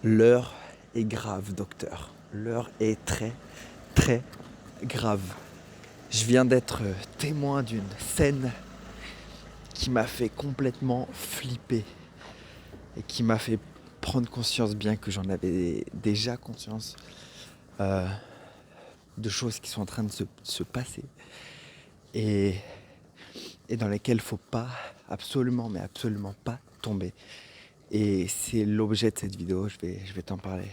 L'heure est grave, docteur. L'heure est très, très grave. Je viens d'être témoin d'une scène qui m'a fait complètement flipper et qui m'a fait prendre conscience, bien que j'en avais déjà conscience, de choses qui sont en train de se passer et dans lesquelles il ne faut pas, absolument, mais absolument pas tomber. Et c'est l'objet de cette vidéo, je vais t'en parler.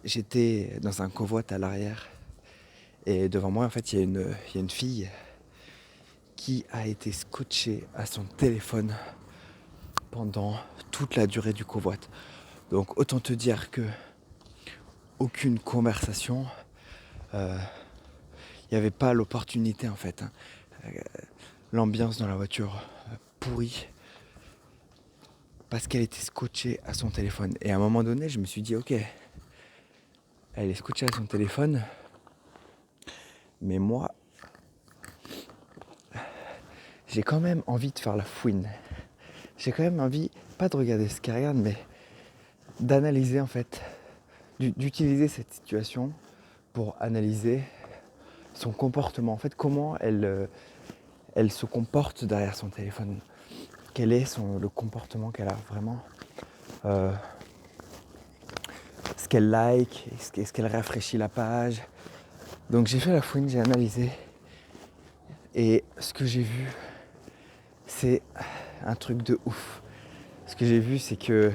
J'étais dans un covoit à l'arrière et devant moi, en fait, il y a une fille qui a été scotchée à son téléphone pendant toute la durée du covoit. Donc autant te dire que aucune conversation, il n'y avait pas l'opportunité en fait. L'ambiance dans la voiture pourrie parce qu'elle était scotchée à son téléphone. Et à un moment donné, je me suis dit, ok, elle est scotchée à son téléphone, mais moi, j'ai quand même envie de faire la fouine. J'ai quand même envie, pas de regarder ce qu'elle regarde, mais d'analyser en fait, d'utiliser cette situation pour analyser son comportement. En fait, comment elle se comporte derrière son téléphone. Quel est le comportement qu'elle a vraiment, ce qu'elle like, est-ce qu'elle rafraîchit la page. Donc j'ai fait la fouine, j'ai analysé. Et ce que j'ai vu, c'est un truc de ouf. Ce que j'ai vu, c'est que,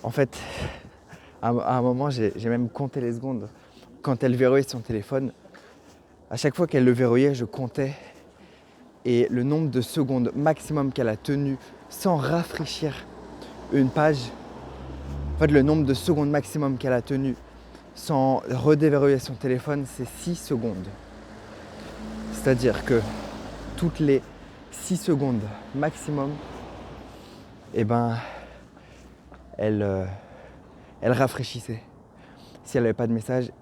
en fait, à un moment, j'ai même compté les secondes. Quand elle verrouillait son téléphone, à chaque fois qu'elle le verrouillait, je comptais. Et le nombre de secondes maximum qu'elle a tenu sans rafraîchir une page, en fait, le nombre de secondes maximum qu'elle a tenu sans redéverrouiller son téléphone, c'est 6 secondes. C'est-à-dire que toutes les 6 secondes maximum, eh ben, elle rafraîchissait. Si elle n'avait pas de message,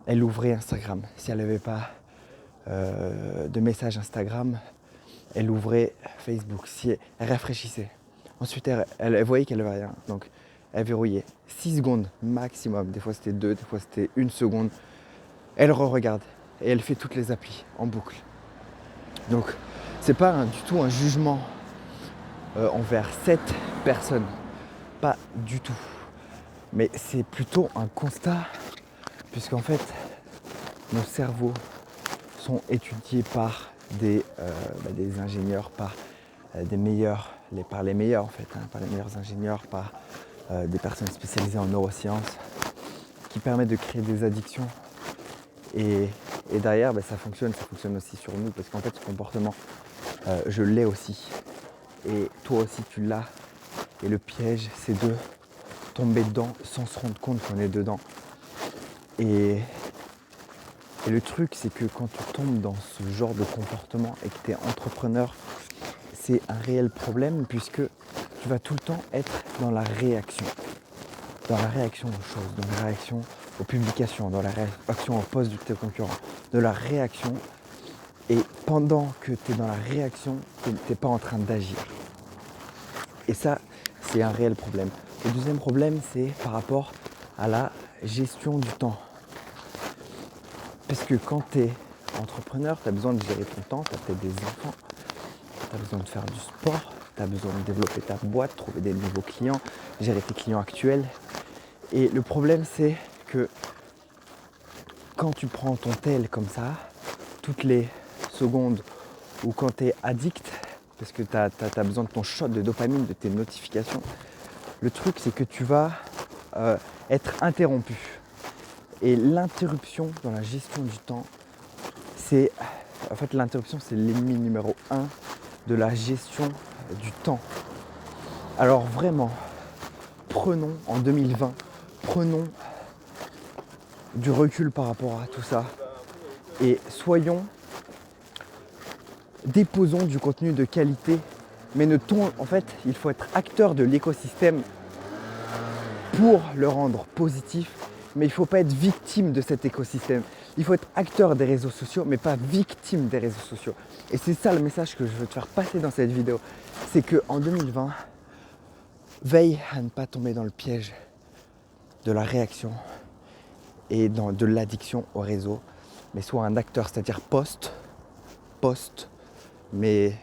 elle ouvrait Instagram. Si elle n'avait pas de message Instagram, elle ouvrait Facebook. Si elle rafraîchissait. Ensuite, elle voyait qu'elle n'avait rien. Donc, elle verrouillait. 6 secondes maximum. Des fois, c'était 2, des fois, c'était 1 seconde. Elle re-regarde et elle fait toutes les applis en boucle. Donc, c'est pas du tout un jugement envers cette personne. Pas du tout. Mais c'est plutôt un constat, puisqu'en fait, nos cerveaux sont étudiés par des ingénieurs, par des meilleurs, par les meilleurs en fait, par les meilleurs ingénieurs, par des personnes spécialisées en neurosciences, qui permettent de créer des addictions. Et derrière, ça fonctionne aussi sur nous, parce qu'en fait, ce comportement, je l'ai aussi. Et toi aussi, tu l'as. Et le piège, c'est de tomber dedans sans se rendre compte qu'on est dedans. Et le truc, c'est que quand tu tombes dans ce genre de comportement et que tu es entrepreneur, c'est un réel problème, puisque tu vas tout le temps être dans la réaction. Dans la réaction aux choses, dans la réaction aux publications, dans la réaction aux posts de tes concurrents, de la réaction. Et pendant que tu es dans la réaction, tu n'es pas en train d'agir. Et ça, c'est un réel problème. Le deuxième problème, c'est par rapport à la gestion du temps. Parce que quand tu es entrepreneur, tu as besoin de gérer ton temps, tu as peut-être des enfants, tu as besoin de faire du sport, tu as besoin de développer ta boîte, trouver des nouveaux clients, gérer tes clients actuels. Et le problème, c'est que quand tu prends ton tel comme ça, toutes les secondes, ou quand tu es addict, parce que tu as besoin de ton shot de dopamine, de tes notifications, le truc, c'est que tu vas être interrompu. Et l'interruption dans la gestion du temps, l'interruption, c'est l'ennemi numéro 1 de la gestion du temps. Alors vraiment, prenons en 2020, prenons du recul par rapport à tout ça et déposons du contenu de qualité, mais en fait, il faut être acteur de l'écosystème pour le rendre positif, mais il ne faut pas être victime de cet écosystème. Il faut être acteur des réseaux sociaux, mais pas victime des réseaux sociaux. Et c'est ça le message que je veux te faire passer dans cette vidéo. C'est qu'en 2020, Veille à ne pas tomber dans le piège de la réaction et de l'addiction au réseau, mais sois un acteur, c'est-à-dire poste, mais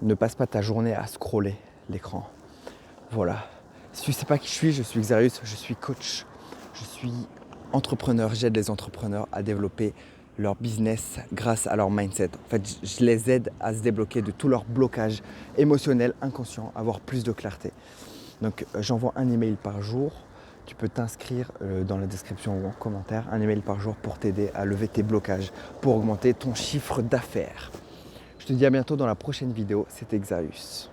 ne passe pas ta journée à scroller l'écran. Voilà. Si tu ne sais pas qui je suis Xarius, je suis coach, je suis entrepreneur, j'aide les entrepreneurs à développer leur business grâce à leur mindset. En fait, je les aide à se débloquer de tout leur blocage émotionnel, inconscient, avoir plus de clarté. Donc j'envoie un email par jour. Tu peux t'inscrire dans la description ou en commentaire, un email par jour pour t'aider à lever tes blocages, pour augmenter ton chiffre d'affaires. Je te dis à bientôt dans la prochaine vidéo, c'était Xarius.